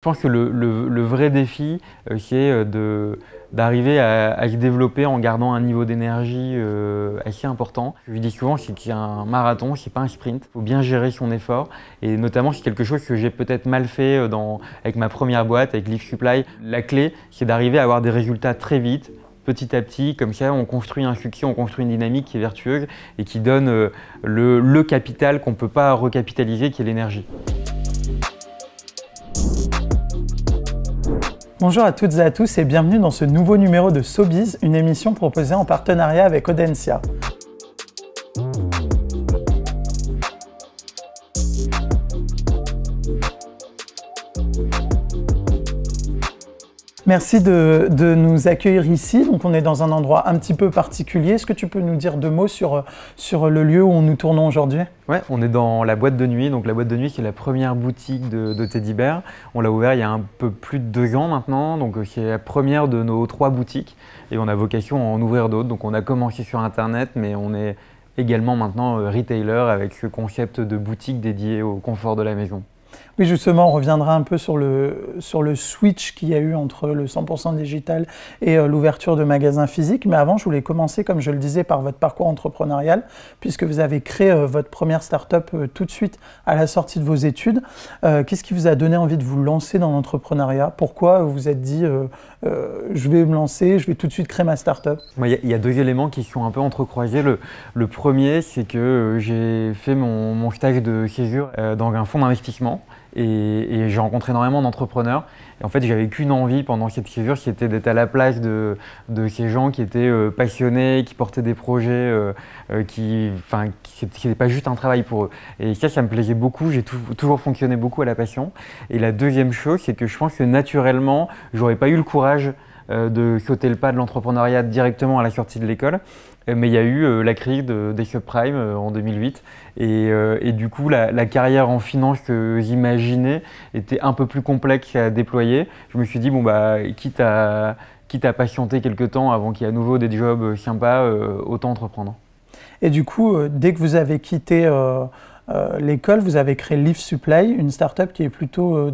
Je pense que le vrai défi, c'est d'arriver à se développer en gardant un niveau d'énergie assez important. Je lui dis souvent, c'est qu'il y a un marathon, c'est pas un sprint. Il faut bien gérer son effort et notamment c'est quelque chose que j'ai peut-être mal fait avec ma première boîte, avec Leaf Supply. La clé, c'est d'arriver à avoir des résultats très vite, petit à petit, comme ça on construit un succès, on construit une dynamique qui est vertueuse et qui donne le capital qu'on ne peut pas recapitaliser, qui est l'énergie. Bonjour à toutes et à tous et bienvenue dans ce nouveau numéro de SoBiz, une émission proposée en partenariat avec Audencia. Merci de nous accueillir ici. Donc on est dans un endroit un petit peu particulier. Est-ce que tu peux nous dire deux mots sur le lieu où nous tournons aujourd'hui? Ouais, on est dans la boîte de nuit. Donc la boîte de nuit, c'est la première boutique de Teddy Bear. On l'a ouvert il y a un peu plus de 2 ans maintenant. Donc c'est la première de nos 3 boutiques et on a vocation à en ouvrir d'autres. Donc on a commencé sur Internet, mais on est également maintenant retailer avec ce concept de boutique dédiée au confort de la maison. Oui, justement, on reviendra un peu sur le switch qu'il y a eu entre le 100% digital et l'ouverture de magasins physiques. Mais avant, je voulais commencer, comme je le disais, par votre parcours entrepreneurial, puisque vous avez créé votre première start-up tout de suite à la sortie de vos études. Qu'est-ce qui vous a donné envie de vous lancer dans l'entrepreneuriat? Pourquoi vous vous êtes dit je vais me lancer, je vais tout de suite créer ma start-up? Il y a 2 éléments qui sont un peu entrecroisés. Le premier, c'est que j'ai fait mon stage de césure dans un fonds d'investissement. Et j'ai rencontré énormément d'entrepreneurs. Et en fait, j'avais qu'une envie pendant cette césure, c'était d'être à la place de ces gens qui étaient passionnés, qui portaient des projets, qui n'était pas juste un travail pour eux. Et ça me plaisait beaucoup. J'ai toujours fonctionné beaucoup à la passion. Et la deuxième chose, c'est que je pense que naturellement, j'aurais pas eu le courage de sauter le pas de l'entrepreneuriat directement à la sortie de l'école. Mais il y a eu la crise des subprimes en 2008 et du coup la carrière en finance que j'imaginais était un peu plus complexe à déployer. Je me suis dit bon bah quitte à patienter quelques temps avant qu'il y ait à nouveau des jobs sympas, autant entreprendre. Et du coup, dès que vous avez quitté l'école, vous avez créé Leaf Supply, une start-up qui est plutôt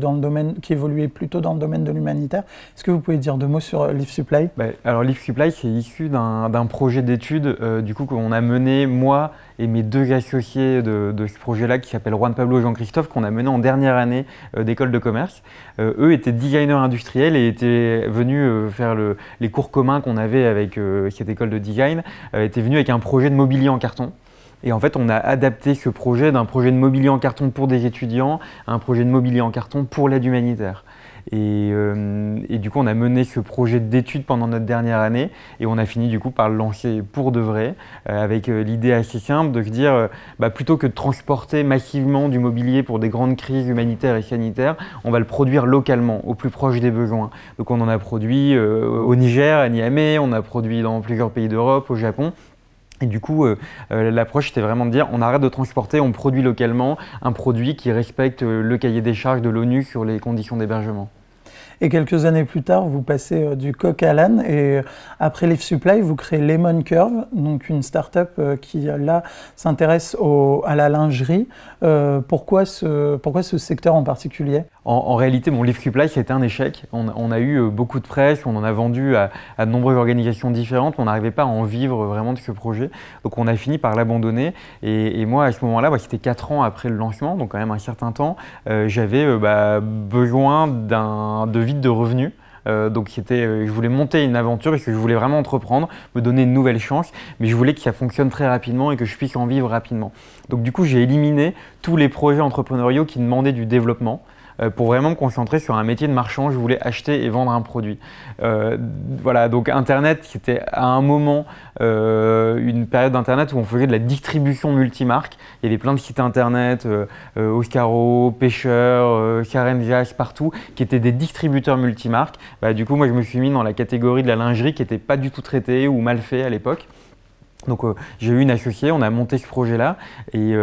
qui évoluait plutôt dans le domaine de l'humanitaire. Est-ce que vous pouvez dire 2 mots sur Leaf Supply? Alors Leaf Supply, c'est issu d'un projet d'études du coup qu'on a mené moi et mes 2 associés de ce projet-là qui s'appelle Juan Pablo et Jean-Christophe, qu'on a mené en dernière année d'école de commerce. Eux étaient designers industriels et étaient venus faire les cours communs qu'on avait avec cette école de design, étaient venus avec un projet de mobilier en carton. Et en fait, on a adapté ce projet d'un projet de mobilier en carton pour des étudiants à un projet de mobilier en carton pour l'aide humanitaire. Et du coup, on a mené ce projet d'études pendant notre dernière année et on a fini du coup par le lancer pour de vrai avec l'idée assez simple de se dire plutôt que de transporter massivement du mobilier pour des grandes crises humanitaires et sanitaires, on va le produire localement, au plus proche des besoins. Donc on en a produit au Niger, à Niamey, on a produit dans plusieurs pays d'Europe, au Japon. Et du coup, l'approche était vraiment de dire on arrête de transporter, on produit localement un produit qui respecte le cahier des charges de l'ONU sur les conditions d'hébergement. Et quelques années plus tard, vous passez du coq à l'âne et après Leaf Supply, vous créez Lemon Curve, donc une start-up qui là s'intéresse à la lingerie. Pourquoi ce secteur en particulier? En réalité, mon Leaf Supply, c'était un échec. On a eu beaucoup de presse, on en a vendu à de nombreuses organisations différentes, on n'arrivait pas à en vivre vraiment de ce projet. Donc on a fini par l'abandonner. Et moi, à ce moment-là, c'était 4 ans après le lancement, donc quand même un certain temps, j'avais besoin de vide de revenus. Donc je voulais monter une aventure parce que je voulais vraiment entreprendre, me donner une nouvelle chance, mais je voulais que ça fonctionne très rapidement et que je puisse en vivre rapidement. Donc du coup, j'ai éliminé tous les projets entrepreneuriaux qui demandaient du développement. Pour vraiment me concentrer sur un métier de marchand, je voulais acheter et vendre un produit. Voilà, donc Internet, c'était à un moment une période d'Internet où on faisait de la distribution multimarque. Il y avait plein de sites Internet, Oscaro, Pêcheur, Carenzas, partout, qui étaient des distributeurs multimarques. Du coup, moi, je me suis mis dans la catégorie de la lingerie qui n'était pas du tout traitée ou mal fait à l'époque. Donc j'ai eu une associée, on a monté ce projet-là et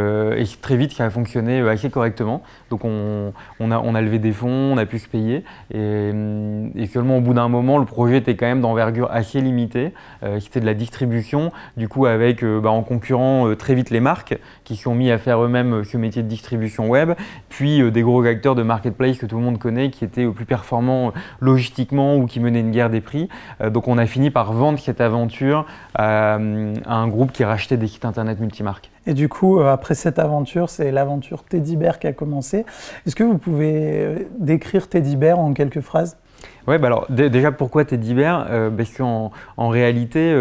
très vite ça a fonctionné assez correctement. Donc on a levé des fonds, on a pu se payer et seulement au bout d'un moment le projet était quand même d'envergure assez limitée. C'était de la distribution, du coup avec en concurrent très vite les marques qui se sont mis à faire eux-mêmes ce métier de distribution web, puis des gros acteurs de marketplace que tout le monde connaît qui étaient plus performants logistiquement ou qui menaient une guerre des prix. Donc on a fini par vendre cette aventure à un groupe qui rachetait des sites internet multimarques. Et du coup, après cette aventure, c'est l'aventure Teddy Bear qui a commencé. Est-ce que vous pouvez décrire Teddy Bear en quelques phrases? Ouais, alors déjà pourquoi Teddy Bear? Parce qu'en réalité,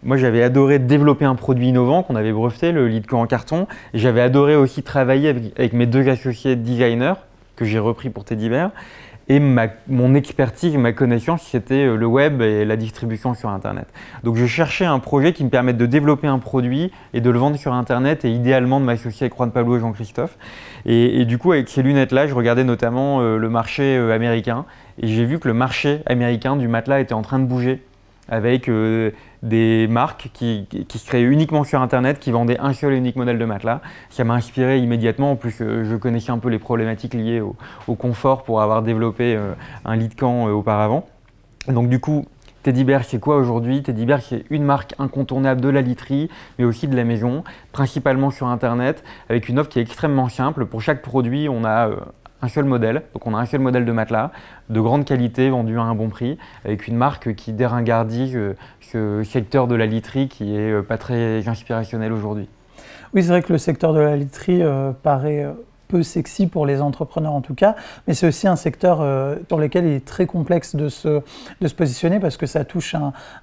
moi j'avais adoré développer un produit innovant qu'on avait breveté, le lit de camp en carton. J'avais adoré aussi travailler avec mes 2 associés designers que j'ai repris pour Teddy Bear. Et mon expertise, ma connaissance, c'était le web et la distribution sur Internet. Donc je cherchais un projet qui me permette de développer un produit et de le vendre sur Internet et idéalement de m'associer avec Juan Pablo et Jean-Christophe. Et du coup, avec ces lunettes-là, je regardais notamment le marché américain et j'ai vu que le marché américain du matelas était en train de bouger avec des marques qui se créaient uniquement sur Internet, qui vendaient un seul et unique modèle de matelas. Ça m'a inspiré immédiatement. En plus, je connaissais un peu les problématiques liées au confort pour avoir développé un lit de camp auparavant. Donc du coup, Teddy Bear, c'est quoi aujourd'hui? Teddy Bear, c'est une marque incontournable de la literie, mais aussi de la maison, principalement sur Internet, avec une offre qui est extrêmement simple. Pour chaque produit, on a un seul modèle, donc on a un seul modèle de matelas, de grande qualité, vendu à un bon prix, avec une marque qui déringardise ce secteur de la literie qui est pas très inspirationnel aujourd'hui. Oui, c'est vrai que le secteur de la literie paraît peu sexy pour les entrepreneurs en tout cas, mais c'est aussi un secteur dans lequel il est très complexe de se positionner parce que ça touche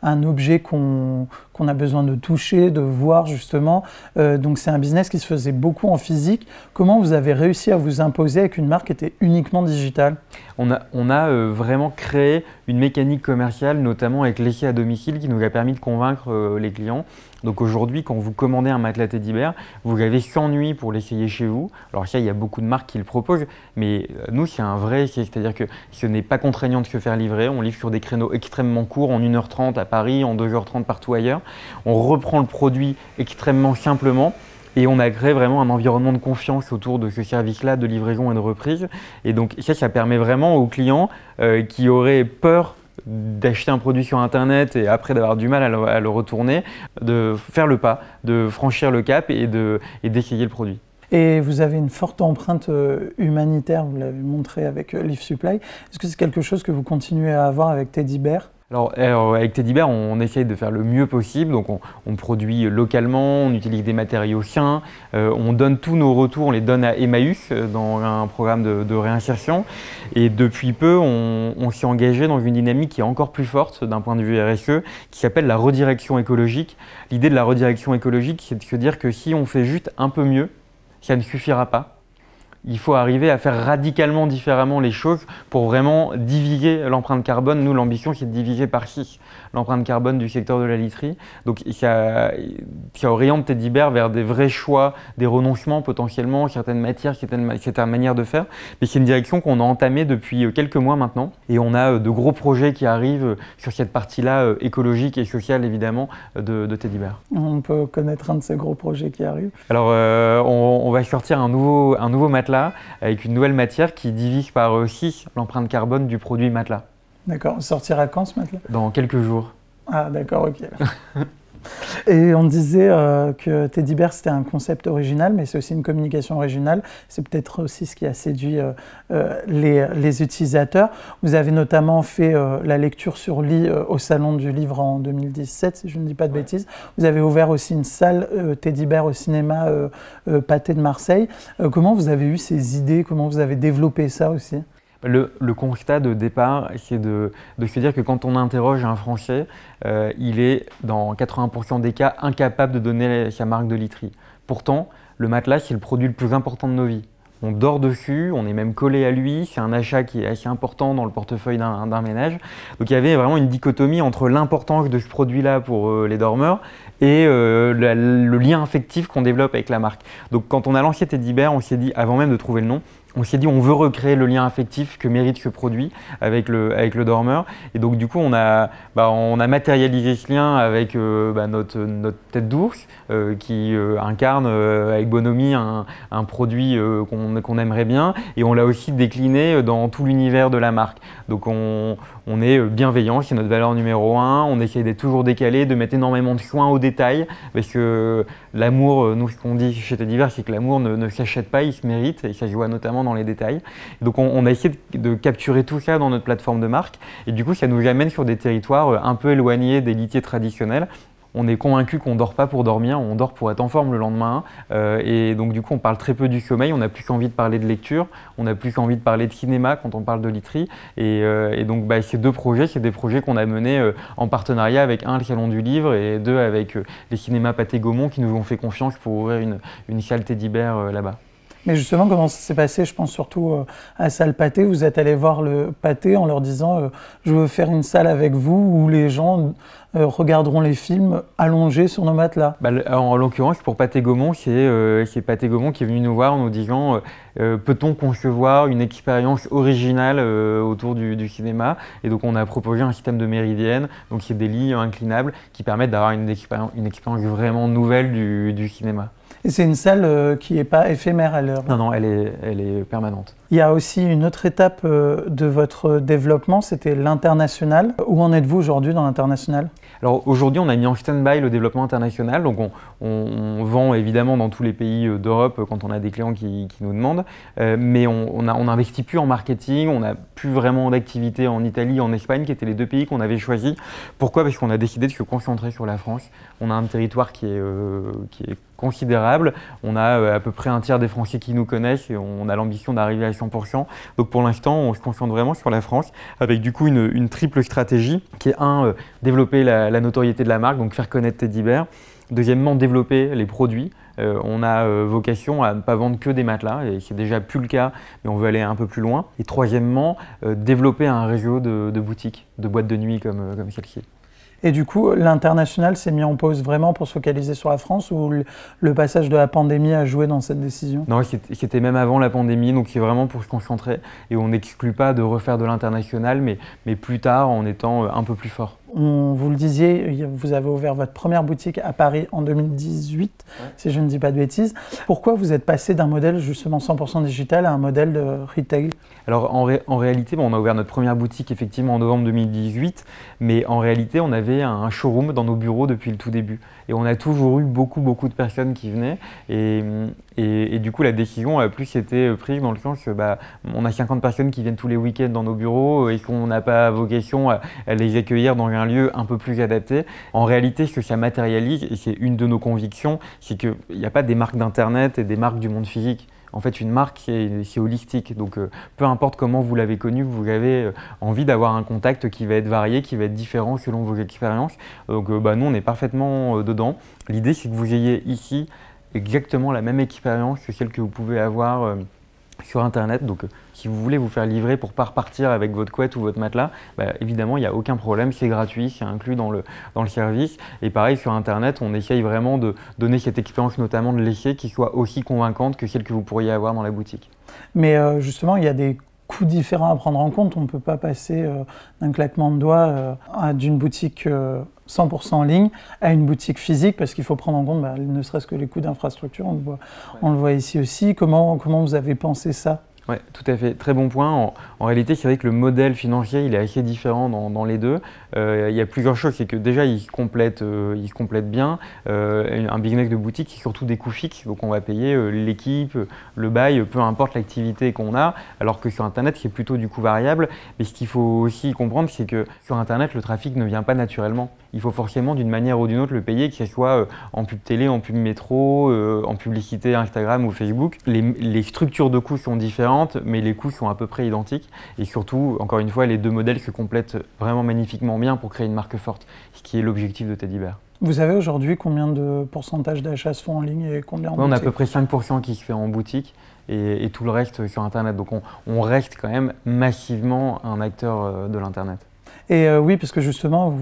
un objet qu'on a besoin de toucher, de voir justement. Donc c'est un business qui se faisait beaucoup en physique. Comment vous avez réussi à vous imposer avec une marque qui était uniquement digitale? On a vraiment créé une mécanique commerciale, notamment avec l'essai à domicile, qui nous a permis de convaincre les clients. Donc aujourd'hui, quand vous commandez un matelas Teddy Bear, vous avez 100 nuits pour l'essayer chez vous. Alors ça, il y a beaucoup de marques qui le proposent, mais nous, c'est un vrai essai. C'est-à-dire que ce n'est pas contraignant de se faire livrer. On livre sur des créneaux extrêmement courts, en 1h30 à Paris, en 2h30 partout ailleurs. On reprend le produit extrêmement simplement. Et on a créé vraiment un environnement de confiance autour de ce service-là de livraison et de reprise. Et donc ça permet vraiment aux clients qui auraient peur d'acheter un produit sur Internet et après d'avoir du mal à le retourner, de faire le pas, de franchir le cap et d'essayer le produit. Et vous avez une forte empreinte humanitaire, vous l'avez montré avec Live Supply. Est-ce que c'est quelque chose que vous continuez à avoir avec Teddy Bear? Alors avec Teddy Bear, on essaye de faire le mieux possible. Donc on produit localement, on utilise des matériaux sains, on donne tous nos retours, on les donne à Emmaüs dans un programme de réinsertion. Et depuis peu, on s'est engagé dans une dynamique qui est encore plus forte d'un point de vue RSE, qui s'appelle la redirection écologique. L'idée de la redirection écologique, c'est de se dire que si on fait juste un peu mieux, ça ne suffira pas. Il faut arriver à faire radicalement différemment les choses pour vraiment diviser l'empreinte carbone. Nous, l'ambition, c'est de diviser par 6 l'empreinte carbone du secteur de la literie. Donc, ça oriente Teddy Bear vers des vrais choix, des renoncements potentiellement, certaines matières, certaines manières de faire. Mais c'est une direction qu'on a entamée depuis quelques mois maintenant. Et on a de gros projets qui arrivent sur cette partie-là écologique et sociale, évidemment, de Teddy Bear. On peut connaître un de ces gros projets qui arrivent? Alors, on va sortir un nouveau matelas avec une nouvelle matière qui divise par 6 l'empreinte carbone du produit matelas. D'accord. Sortira quand ce matelas? Dans quelques jours. Ah d'accord, ok. Et on disait que Teddy Bear c'était un concept original, mais c'est aussi une communication originale. C'est peut-être aussi ce qui a séduit les utilisateurs. Vous avez notamment fait la lecture sur lit au Salon du Livre en 2017, si je ne dis pas de bêtises. Vous avez ouvert aussi une salle Teddy Bear au cinéma Pathé de Marseille. Comment vous avez eu ces idées? Comment vous avez développé ça aussi? Le constat de départ, c'est de se dire que quand on interroge un Français, il est dans 80% des cas incapable de donner sa marque de literie. Pourtant, le matelas, c'est le produit le plus important de nos vies. On dort dessus, on est même collé à lui, c'est un achat qui est assez important dans le portefeuille d'un ménage. Donc il y avait vraiment une dichotomie entre l'importance de ce produit-là pour les dormeurs et le lien affectif qu'on développe avec la marque. Donc quand on a lancé Teddy Bear, on s'est dit, avant même de trouver le nom, on s'est dit on veut recréer le lien affectif que mérite ce produit avec le dormeur. Et donc du coup on a matérialisé ce lien avec notre tête d'ours qui incarne avec bonhomie un produit qu'on aimerait bien. Et on l'a aussi décliné dans tout l'univers de la marque. Donc on est bienveillant, c'est notre valeur numéro 1. On essaie d'être toujours décalé, de mettre énormément de soin aux détails. Parce que l'amour, nous ce qu'on dit chez Teddy Bear, c'est que l'amour ne s'achète pas, il se mérite. Et ça se voit notamment dans les détails. Donc on a essayé de capturer tout ça dans notre plateforme de marque. Et du coup, ça nous amène sur des territoires un peu éloignés des litiers traditionnels. On est convaincu qu'on ne dort pas pour dormir, on dort pour être en forme le lendemain. Et donc du coup, on parle très peu du sommeil, on a plus envie de parler de lecture, on a plus envie de parler de cinéma quand on parle de literie. Et donc ces deux projets, c'est des projets qu'on a menés en partenariat avec le Salon du Livre et deux avec les cinémas Pathé Gaumont qui nous ont fait confiance pour ouvrir une salle Teddy Bear là-bas. Mais justement, comment ça s'est passé? Je pense surtout à Salle Pathé. Vous êtes allé voir le Pathé en leur disant je veux faire une salle avec vous où les gens regarderont les films allongés sur nos matelas. En l'occurrence, pour Pathé Gaumont, c'est Pathé Gaumont qui est venu nous voir en nous disant peut-on concevoir une expérience originale autour du cinéma? Et donc on a proposé un système de méridienne, donc c'est des lits inclinables qui permettent d'avoir une expérience vraiment nouvelle du cinéma. Et c'est une salle qui n'est pas éphémère à l'heure. Non, elle est permanente. Il y a aussi une autre étape de votre développement, c'était l'international. Où en êtes-vous aujourd'hui dans l'international? Alors aujourd'hui, on a mis en stand-by le développement international. Donc on vend évidemment dans tous les pays d'Europe quand on a des clients qui nous demandent. Mais on n'investit plus en marketing, on n'a plus vraiment d'activité en Italie, en Espagne, qui étaient les deux pays qu'on avait choisis. Pourquoi? Parce qu'on a décidé de se concentrer sur la France. On a un territoire qui est considérable. On a à peu près un tiers des Français qui nous connaissent et on a l'ambition d'arriver à 100%. Donc pour l'instant, on se concentre vraiment sur la France avec du coup une triple stratégie qui est développer la notoriété de la marque, donc faire connaître Teddy Bear. Deuxièmement, développer les produits. On a vocation à ne pas vendre que des matelas et c'est déjà plus le cas, mais on veut aller un peu plus loin. Et troisièmement, développer un réseau de boutiques, de boîtes de nuit comme celle-ci. Et du coup, l'international s'est mis en pause vraiment pour se focaliser sur la France ou le passage de la pandémie a joué dans cette décision? Non, c'était même avant la pandémie, donc c'est vraiment pour se concentrer. Et on n'exclut pas de refaire de l'international, mais plus tard en étant un peu plus fort. Vous le disiez, vous avez ouvert votre première boutique à Paris en 2018, si je ne dis pas de bêtises. Pourquoi vous êtes passé d'un modèle justement 100% digital à un modèle de retail? Alors en réalité, on a ouvert notre première boutique effectivement en novembre 2018, mais en réalité on avait un showroom dans nos bureaux depuis le tout début. Et on a toujours eu beaucoup de personnes qui venaient et du coup la décision a plus été prise dans le sens que on a 50 personnes qui viennent tous les week-ends dans nos bureaux et qu'on n'a pas vocation à les accueillir dans un lieu un peu plus adapté. En réalité, ce que ça matérialise, et c'est une de nos convictions, c'est qu'il n'y a pas des marques d'internet et des marques du monde physique. En fait, une marque, c'est holistique. Donc, peu importe comment vous l'avez connue, vous avez envie d'avoir un contact qui va être varié, qui va être différent selon vos expériences. Donc, nous, on est parfaitement dedans. L'idée, c'est que vous ayez ici exactement la même expérience que celle que vous pouvez avoir sur Internet. Donc, si vous voulez vous faire livrer pour pas repartir avec votre couette ou votre matelas, évidemment, il n'y a aucun problème, c'est gratuit, c'est inclus dans le service. Et pareil, sur Internet, on essaye vraiment de donner cette expérience, notamment de l'essai, qui soit aussi convaincante que celle que vous pourriez avoir dans la boutique. Mais justement, il y a des coûts différents à prendre en compte. On ne peut pas passer d'un claquement de doigts d'une boutique 100% en ligne à une boutique physique parce qu'il faut prendre en compte ne serait-ce que les coûts d'infrastructure, on le voit ici aussi. Comment vous avez pensé ça? Oui, tout à fait. Très bon point. En réalité, c'est vrai que le modèle financier, il est assez différent dans les deux. Il y a plusieurs choses. C'est que déjà, il se complète bien. Un business de boutique, c'est surtout des coûts fixes. Donc, on va payer l'équipe, le bail, peu importe l'activité qu'on a. Alors que sur Internet, c'est plutôt du coût variable. Mais ce qu'il faut aussi comprendre, c'est que sur Internet, le trafic ne vient pas naturellement. Il faut forcément, d'une manière ou d'une autre, le payer, que ce soit en pub télé, en pub métro, en publicité Instagram ou Facebook. Les structures de coûts sont différentes, mais les coûts sont à peu près identiques. Et surtout, encore une fois, les deux modèles se complètent vraiment magnifiquement bien pour créer une marque forte, ce qui est l'objectif de Teddy Bear. Vous savez aujourd'hui combien de pourcentage d'achats se font en ligne et combien en boutique? On a à peu près 5% qui se fait en boutique et tout le reste sur Internet. Donc on reste quand même massivement un acteur de l'Internet. Et oui, parce que justement,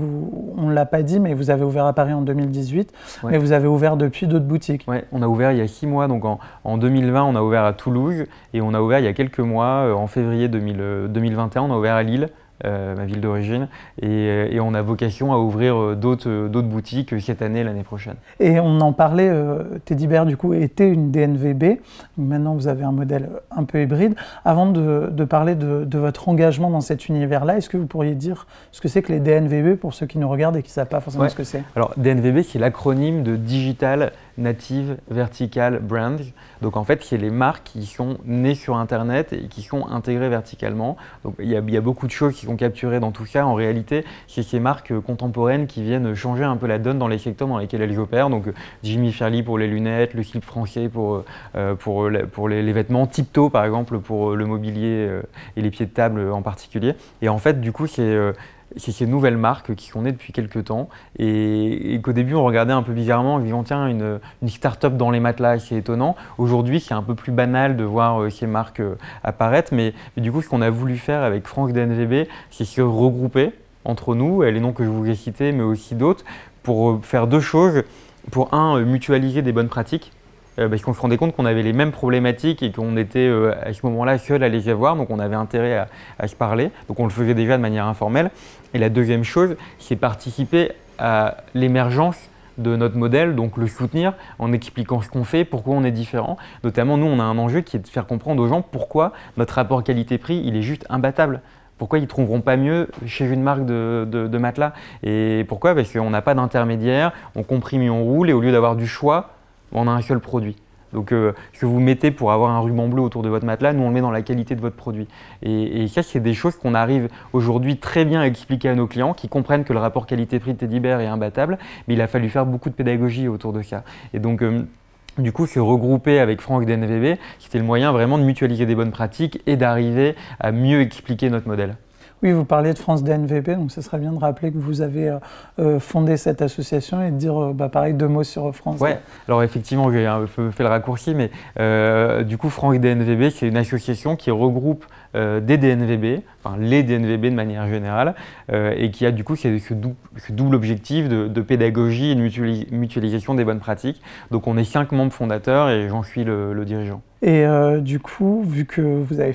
on ne l'a pas dit, mais vous avez ouvert à Paris en 2018, Ouais. mais vous avez ouvert depuis d'autres boutiques. Ouais, on a ouvert il y a 6 mois, donc en 2020, on a ouvert à Toulouse et on a ouvert il y a quelques mois, en février 2021, on a ouvert à Lille, ma ville d'origine, et on a vocation à ouvrir d'autres boutiques cette année, l'année prochaine. Et on en parlait, Teddy Bear du coup était une DNVB, maintenant vous avez un modèle un peu hybride. Avant de parler de votre engagement dans cet univers-là, est-ce que vous pourriez dire ce que c'est que les DNVB pour ceux qui nous regardent et qui ne savent pas forcément ce que c'est? Alors DNVB, c'est l'acronyme de Digital Native Vertical Brands. Donc en fait, c'est les marques qui sont nées sur Internet et qui sont intégrées verticalement. Donc il y a beaucoup de choses qui sont capturées dans tout ça. En réalité, c'est ces marques contemporaines qui viennent changer un peu la donne dans les secteurs dans lesquels elles opèrent. Donc Jimmy Fairly pour les lunettes, le slip français pour les vêtements, Tipto par exemple pour le mobilier et les pieds de table en particulier. Et en fait, du coup, c'est ces nouvelles marques qui sont nées depuis quelques temps et qu'au début on regardait un peu bizarrement en disant tiens une start-up dans les matelas, c'est étonnant. Aujourd'hui c'est un peu plus banal de voir ces marques apparaître, mais du coup ce qu'on a voulu faire avec France DNVB, c'est se regrouper entre nous, les noms que je vous ai cités mais aussi d'autres, pour faire deux choses. Pour mutualiser des bonnes pratiques. Parce qu'on se rendait compte qu'on avait les mêmes problématiques et qu'on était à ce moment-là seuls à les avoir, donc on avait intérêt à se parler. Donc on le faisait déjà de manière informelle. Et la deuxième chose, c'est participer à l'émergence de notre modèle, donc le soutenir en expliquant ce qu'on fait, pourquoi on est différent. Notamment, nous, on a un enjeu qui est de faire comprendre aux gens pourquoi notre rapport qualité-prix, il est juste imbattable. Pourquoi ils ne trouveront pas mieux chez une marque de matelas? Et pourquoi? Parce qu'on n'a pas d'intermédiaire, on comprime et on roule, et au lieu d'avoir du choix, on a un seul produit. Donc ce que vous mettez pour avoir un ruban bleu autour de votre matelas, nous on le met dans la qualité de votre produit. Et ça, c'est des choses qu'on arrive aujourd'hui très bien à expliquer à nos clients, qui comprennent que le rapport qualité-prix de Teddy Bear est imbattable, mais il a fallu faire beaucoup de pédagogie autour de ça. Et donc du coup, se regrouper avec Franck DNVB, c'était le moyen vraiment de mutualiser des bonnes pratiques et d'arriver à mieux expliquer notre modèle. Oui, vous parliez de France DNVB, donc ce serait bien de rappeler que vous avez fondé cette association et de dire pareil 2 mots sur France. Ouais, alors effectivement, j'ai un peu fait le raccourci, mais du coup, Franck DNVB, c'est une association qui regroupe des DNVB, enfin les DNVB de manière générale, et qui a du coup ce double objectif de pédagogie et de mutualisation des bonnes pratiques. Donc on est 5 membres fondateurs et j'en suis le dirigeant. Et du coup, vu que vous avez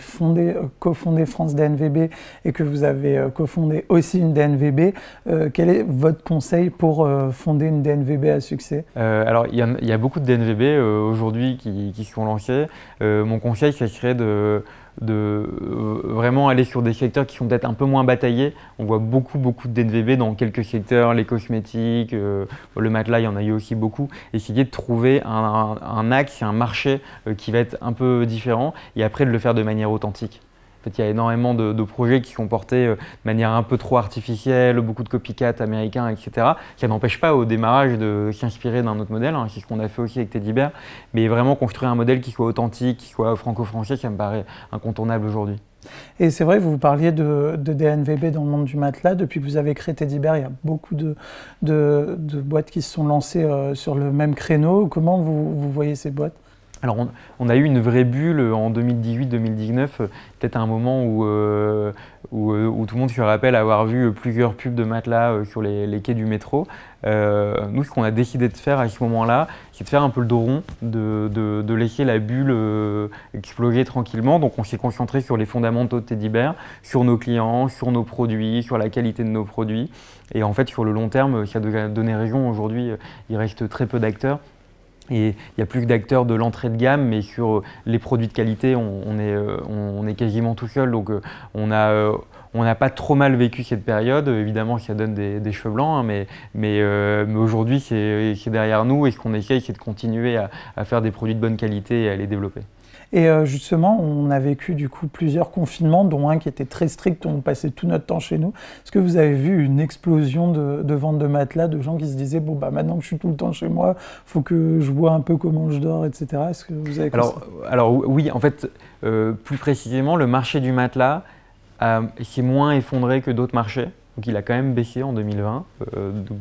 cofondé France DNVB et que vous avez cofondé aussi une DNVB, quel est votre conseil pour fonder une DNVB à succès? Alors, il y a beaucoup de DNVB aujourd'hui qui se sont lancés. Mon conseil, ça serait de vraiment aller sur des secteurs qui sont peut-être un peu moins bataillés. On voit beaucoup de DNVB dans quelques secteurs, les cosmétiques, le matelas, il y en a eu aussi beaucoup. Essayer de trouver un axe, un marché qui va être un peu différent et après de le faire de manière authentique. En fait, il y a énormément de projets qui sont portés de manière un peu trop artificielle, beaucoup de copycats américains, etc. Ça n'empêche pas au démarrage de s'inspirer d'un autre modèle, hein, c'est ce qu'on a fait aussi avec Teddy Bear, mais vraiment construire un modèle qui soit authentique, qui soit franco-français, ça me paraît incontournable aujourd'hui. Et c'est vrai que vous parliez de DNVB dans le monde du matelas. Depuis que vous avez créé Teddy Bear, il y a beaucoup de boîtes qui se sont lancées sur le même créneau. Comment vous voyez ces boîtes? Alors on a eu une vraie bulle en 2018-2019, peut-être à un moment où tout le monde se rappelle avoir vu plusieurs pubs de matelas sur les quais du métro. Nous, ce qu'on a décidé de faire à ce moment-là, c'est de faire un peu le dos rond, de laisser la bulle exploser tranquillement. Donc on s'est concentré sur les fondamentaux de Teddy Bear, sur nos clients, sur nos produits, sur la qualité de nos produits. Et en fait, sur le long terme, ça a donné raison. Aujourd'hui, il reste très peu d'acteurs. Et il n'y a plus que d'acteurs de l'entrée de gamme, mais sur les produits de qualité, on est quasiment tout seul. Donc on n'a pas trop mal vécu cette période. Évidemment, ça donne des cheveux blancs, hein, mais aujourd'hui, c'est derrière nous. Et ce qu'on essaye, c'est de continuer à faire des produits de bonne qualité et à les développer. Et justement, on a vécu du coup plusieurs confinements, dont un qui était très strict, on passait tout notre temps chez nous. Est-ce que vous avez vu une explosion de vente de matelas, de gens qui se disaient bon maintenant que je suis tout le temps chez moi, il faut que je vois un peu comment je dors, etc. Est-ce que vous avez alors oui, en fait, plus précisément, le marché du matelas s'est moins effondré que d'autres marchés. Donc il a quand même baissé en 2020,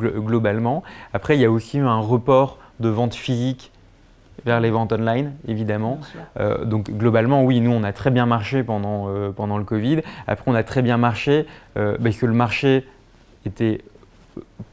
globalement. Après, il y a aussi eu un report de vente physique vers les ventes online, évidemment. Donc globalement, oui, nous, on a très bien marché pendant le Covid. Après, on a très bien marché parce que le marché était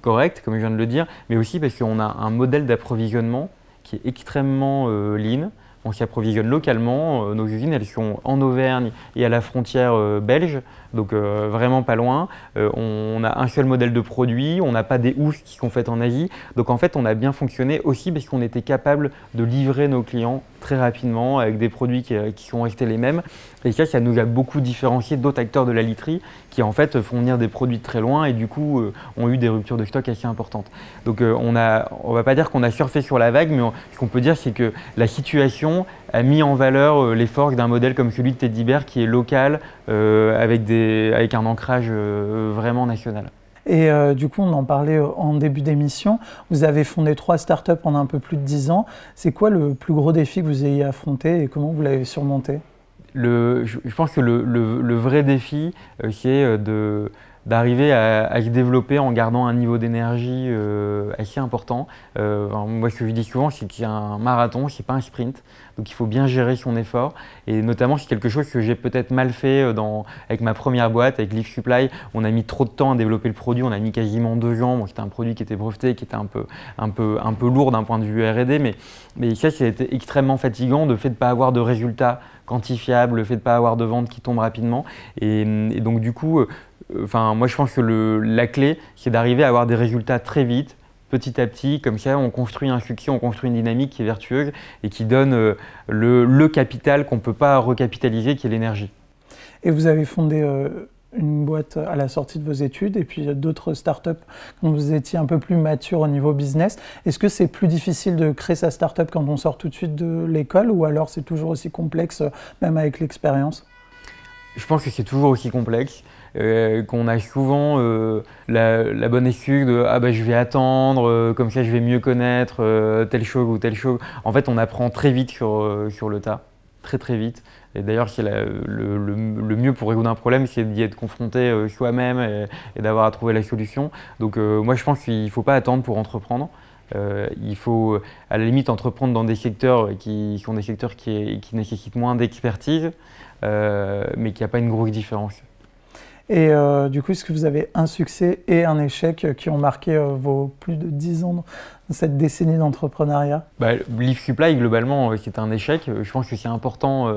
correct, comme je viens de le dire, mais aussi parce qu'on a un modèle d'approvisionnement qui est extrêmement lean. On s'y approvisionne localement. Nos usines, elles sont en Auvergne et à la frontière belge, donc vraiment pas loin. On a un seul modèle de produit, on n'a pas des housses qui sont faites en Asie. Donc en fait, on a bien fonctionné aussi parce qu'on était capable de livrer nos clients très rapidement avec des produits qui sont restés les mêmes. Et ça nous a beaucoup différencié d'autres acteurs de la literie qui en fait font venir des produits de très loin et du coup ont eu des ruptures de stock assez importantes. Donc on va pas dire qu'on a surfé sur la vague, mais ce qu'on peut dire, c'est que la situation a mis en valeur les forces d'un modèle comme celui de Teddy Bear qui est local avec un ancrage vraiment national. Et du coup, on en parlait en début d'émission. Vous avez fondé 3 startups en un peu plus de 10 ans. C'est quoi le plus gros défi que vous ayez affronté et comment vous l'avez surmonté? Je pense que le vrai défi, c'est d'arriver à se développer en gardant un niveau d'énergie assez important. Moi, ce que je dis souvent, c'est qu'il y a un marathon, c'est pas un sprint. Donc il faut bien gérer son effort. Et notamment, c'est quelque chose que j'ai peut-être mal fait avec ma première boîte, avec Leaf Supply. On a mis trop de temps à développer le produit, on a mis quasiment 2 ans. Bon, c'était un produit qui était breveté, qui était un peu lourd d'un point de vue R&D, mais ça a été extrêmement fatigant, le fait de ne pas avoir de résultats quantifiables, le fait de ne pas avoir de ventes qui tombent rapidement. Et donc du coup, moi je pense que la clé, c'est d'arriver à avoir des résultats très vite, petit à petit, comme ça on construit un succès, on construit une dynamique qui est vertueuse et qui donne le capital qu'on ne peut pas recapitaliser, qui est l'énergie. Et vous avez fondé une boîte à la sortie de vos études et puis d'autres startups quand vous étiez un peu plus mature au niveau business. Est-ce que c'est plus difficile de créer sa startup quand on sort tout de suite de l'école ou alors c'est toujours aussi complexe, même avec l'expérience? Je pense que c'est toujours aussi complexe, qu'on a souvent la bonne excuse de « ah bah je vais attendre, comme ça je vais mieux connaître telle chose ou telle chose ». En fait, on apprend très vite sur le tas, très vite. Et d'ailleurs, le mieux pour résoudre un problème, c'est d'y être confronté soi-même et d'avoir à trouver la solution. Donc moi, je pense qu'il ne faut pas attendre pour entreprendre. Il faut à la limite entreprendre dans des secteurs qui sont des secteurs qui nécessitent moins d'expertise, mais qui n'y a pas une grosse différence. Et du coup, est-ce que vous avez un succès et un échec qui ont marqué vos plus de 10 ans dans cette décennie d'entrepreneuriat? Leaf Supply, globalement, c'est un échec. Je pense que c'est important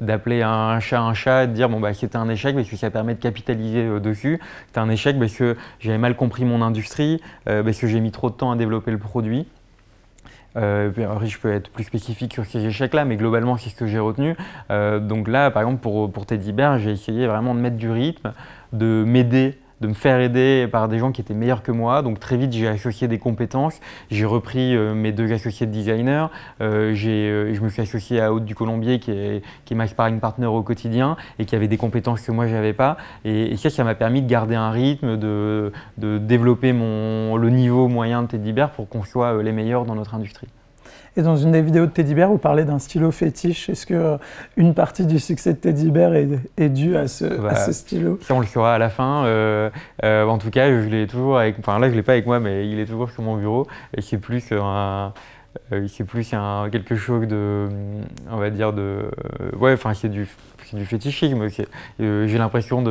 d'appeler un chat et de dire bon, c'était un échec parce que ça permet de capitaliser dessus. C'était un échec parce que j'avais mal compris mon industrie, parce que j'ai mis trop de temps à développer le produit. Après, je peux être plus spécifique sur ces échecs-là, mais globalement, c'est ce que j'ai retenu. Donc là, par exemple, pour Teddy Bear, j'ai essayé vraiment de mettre du rythme, de m'aider, de me faire aider par des gens qui étaient meilleurs que moi. Donc très vite, j'ai associé des compétences. J'ai repris mes 2 associés de designers. Je me suis associé à Aude du Colombier, qui est ma sparring partner au quotidien et qui avait des compétences que moi, je n'avais pas. Et ça m'a permis de garder un rythme, de développer le niveau moyen de Teddy Bear pour qu'on soit les meilleurs dans notre industrie. Et dans une des vidéos de Teddy Bear, vous parlez d'un stylo fétiche. Est-ce que une partie du succès de Teddy Bear est due à ce stylo? Ça, on le saura à la fin. En tout cas, je l'ai toujours avec. Enfin, là, je l'ai pas avec moi, mais il est toujours sur mon bureau. Et c'est plus quelque chose de, on va dire c'est du fétichisme. J'ai l'impression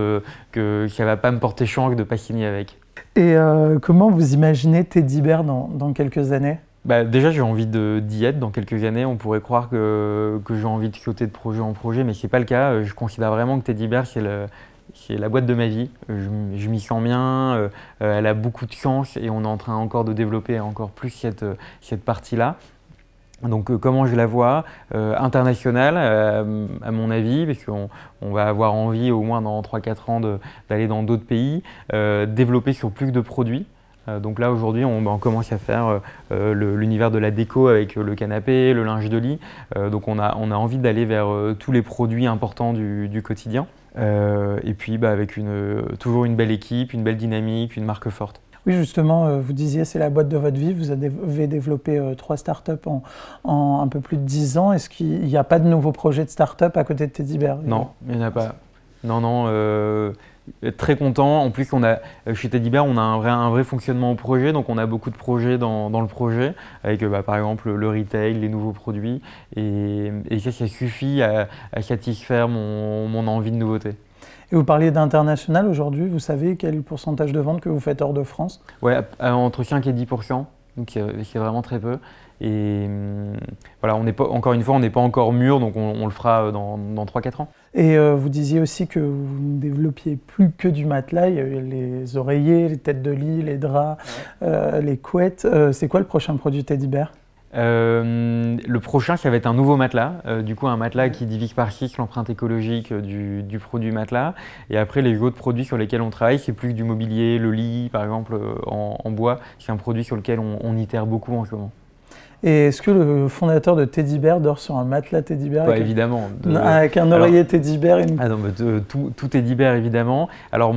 que ça va pas me porter chance de pas signer avec. Et comment vous imaginez Teddy Bear dans quelques années? Déjà, j'ai envie d'y être dans quelques années. On pourrait croire que j'ai envie de sauter de projet en projet, mais c'est pas le cas. Je considère vraiment que Teddy Bear, c'est la boîte de ma vie. Je m'y sens bien, elle a beaucoup de chance et on est en train encore de développer encore plus cette partie-là. Donc comment je la vois? Internationale, à mon avis, parce qu'on va avoir envie au moins dans 3-4 ans d'aller dans d'autres pays, développer sur plus de produits. Donc là aujourd'hui on commence à faire l'univers de la déco avec le canapé, le linge de lit. Donc on a envie d'aller vers tous les produits importants du quotidien. Et puis avec toujours une belle équipe, une belle dynamique, une marque forte. Oui, justement, vous disiez c'est la boîte de votre vie, vous avez développé 3 startups en un peu plus de 10 ans. Est-ce qu'il n'y a pas de nouveaux projets de startup à côté de Teddy Bear? Non, il n'y en a pas. Non. Très content. En plus, chez Teddy Bear, on a un vrai fonctionnement au projet, donc on a beaucoup de projets dans le projet, avec par exemple le retail, les nouveaux produits, et ça suffit à satisfaire mon envie de nouveauté. Et vous parliez d'international aujourd'hui, vous savez quel pourcentage de ventes que vous faites hors de France? Ouais, entre 5 et 10%, donc c'est vraiment très peu. Et voilà, encore une fois, on n'est pas encore mûr, donc on le fera dans 3-4 ans. Et vous disiez aussi que vous ne développiez plus que du matelas, il y a eu les oreillers, les têtes de lit, les draps, les couettes. C'est quoi le prochain produit Teddy Bear? Le prochain, ça va être un nouveau matelas, du coup un matelas qui divise par 6 l'empreinte écologique du produit matelas. Et après, les autres produits sur lesquels on travaille, c'est plus du mobilier, le lit par exemple en bois, c'est un produit sur lequel on itère beaucoup en ce moment. Et est-ce que le fondateur de Teddy Bear dort sur un matelas Teddy Bear évidemment. Avec un oreiller Teddy Bear tout Teddy Bear évidemment. Alors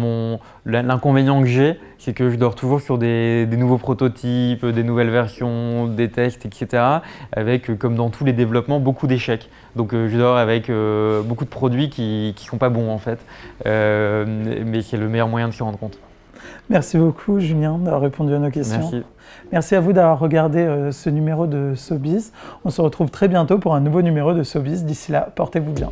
l'inconvénient que j'ai, c'est que je dors toujours sur des nouveaux prototypes, des nouvelles versions, des tests, etc. Avec, comme dans tous les développements, beaucoup d'échecs. Donc je dors avec beaucoup de produits qui ne sont pas bons en fait. Mais c'est le meilleur moyen de s'y rendre compte. Merci beaucoup Julien d'avoir répondu à nos questions. Merci. Merci à vous d'avoir regardé ce numéro de SoBiz. On se retrouve très bientôt pour un nouveau numéro de SoBiz. D'ici là, portez-vous bien.